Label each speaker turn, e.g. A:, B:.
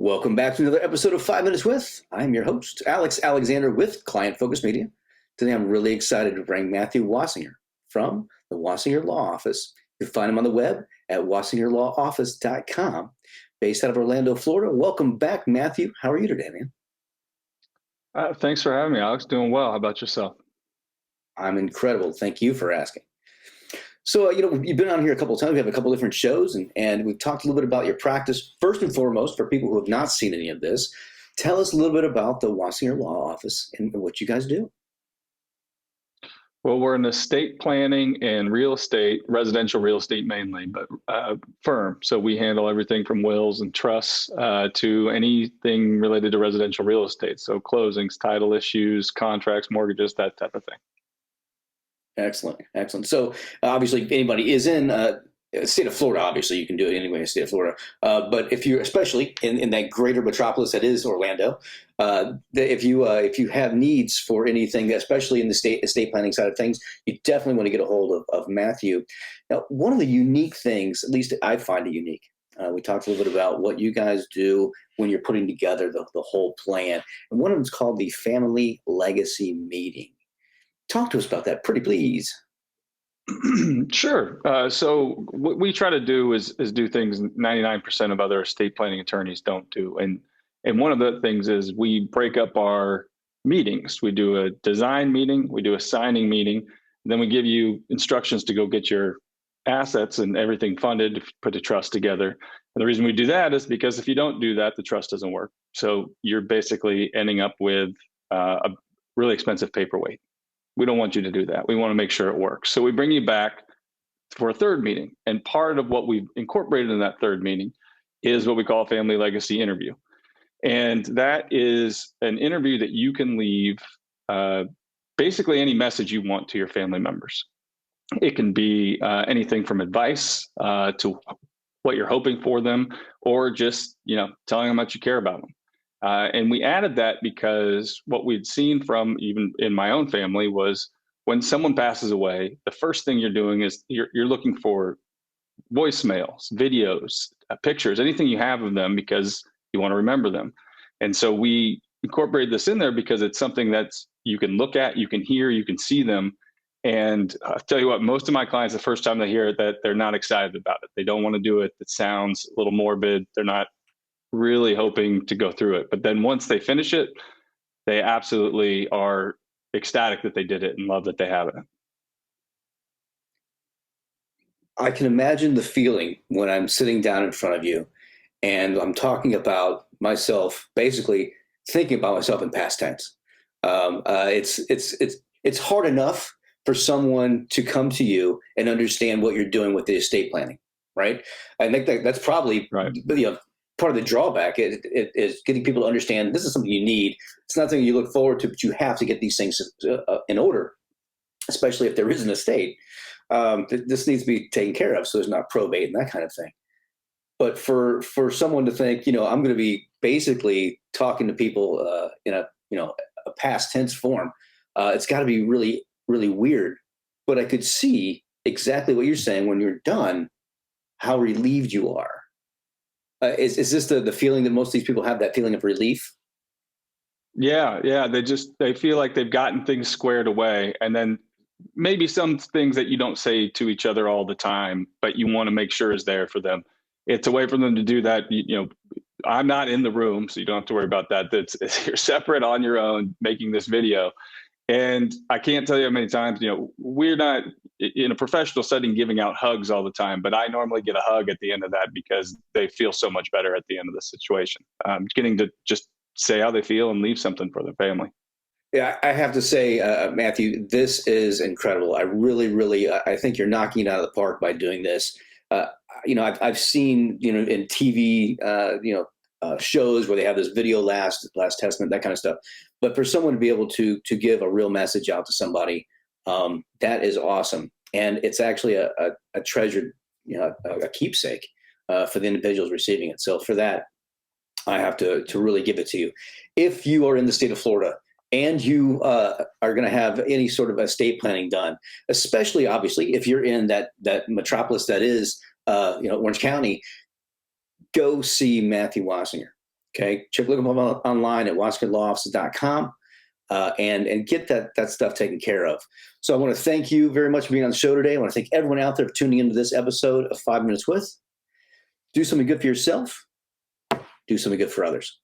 A: Welcome back to another episode of 5 Minutes With. I'm your host, Alex Alexander with Client Focus Media. Today, I'm really excited to bring Matthew Wasinger from the Wasinger Law Office. You can find him on the web at wasingerlawoffice.com. Based out of Orlando, Florida. Welcome back, Matthew. How are you today, man?
B: Thanks for having me, Alex. Doing well. How about yourself?
A: I'm incredible. Thank you for asking. So, you've been on here a couple of times. We have a couple of different shows, and we've talked a little bit about your practice. First and foremost, for people who have not seen any of this, tell us a little bit about the Wasinger Law Office and what you guys do.
B: Well, we're an estate planning and real estate, residential real estate mainly, but firm. So we handle everything from wills and trusts to anything related to residential real estate. So closings, title issues, contracts, mortgages, that type of thing.
A: Excellent. So obviously, if anybody is in the state of Florida, obviously you can do it anyway in the state of Florida. But if you're especially in that greater metropolis that is Orlando, if you have needs for anything, especially in the estate planning side of things, you definitely want to get a hold of Matthew. Now, one of the unique things, at least I find it unique, we talked a little bit about what you guys do when you're putting together the whole plan. And one of them is called the Family Legacy Meeting. Talk to us about that, pretty please.
B: Sure. So what we try to do is do things 99% of other estate planning attorneys don't do. And one of the things is we break up our meetings. We do a design meeting, we do a signing meeting, then we give you instructions to go get your assets and everything funded, put a trust together. And the reason we do that is because if you don't do that, the trust doesn't work. So you're basically ending up with a really expensive paperweight. We don't want you to do that. We want to make sure it works. So we bring you back for a third meeting. And part of what we've incorporated in that third meeting is what we call a family legacy interview. And that is an interview that you can leave basically any message you want to your family members. It can be anything from advice to what you're hoping for them, or just, telling them how much you care about them. And we added that because what we'd seen from even in my own family was when someone passes away, the first thing you're doing is you're looking for voicemails, videos, pictures, anything you have of them because you want to remember them. And so we incorporated this in there because it's something that's you can look at, you can hear, you can see them. And I'll tell you what, most of my clients, the first time they hear it, that they're not excited about it. They don't want to do it. It sounds a little morbid. They're not really hoping to go through it. But then once they finish it, they absolutely are ecstatic that they did it and love that they have it.
A: I can imagine the feeling when I'm sitting down in front of you and I'm talking about myself, basically thinking about myself in past tense. It's hard enough for someone to come to you and understand what you're doing with the estate planning, right? I think that's probably
B: right.
A: Part of the drawback is getting people to understand this is something you need. It's not something you look forward to, but you have to get these things in order, especially if there is an estate. This needs to be taken care of so there's not probate and that kind of thing. But for someone to think, I'm going to be basically talking to people in a past tense form, it's got to be really, really weird. But I could see exactly what you're saying when you're done, how relieved you are. Is this the feeling that most of these people have, that feeling of relief?
B: Yeah. They feel like they've gotten things squared away. And then maybe some things that you don't say to each other all the time, but you want to make sure is there for them. It's a way for them to do that. I'm not in the room, so you don't have to worry about that. You're separate on your own making this video. And I can't tell you how many times, we're not in a professional setting giving out hugs all the time, but I normally get a hug at the end of that because they feel so much better at the end of the situation. Getting to just say how they feel and leave something for their family.
A: Yeah, I have to say, Matthew, this is incredible. I really, really, I think you're knocking it out of the park by doing this. I've seen, in TV, shows where they have this video last testament, that kind of stuff. But for someone to be able to give a real message out to somebody, that is awesome. And it's actually a treasured, a keepsake for the individuals receiving it. So for that, I have to really give it to you. If you are in the state of Florida and you are going to have any sort of estate planning done, especially obviously if you're in that metropolis that is Orange County, go see Matthew Wasinger. Okay. Look them up online at WasingerLawOffices.com. And get that stuff taken care of. So I want to thank you very much for being on the show today. I want to thank everyone out there for tuning into this episode of 5 Minutes With. Do something good for yourself. Do something good for others.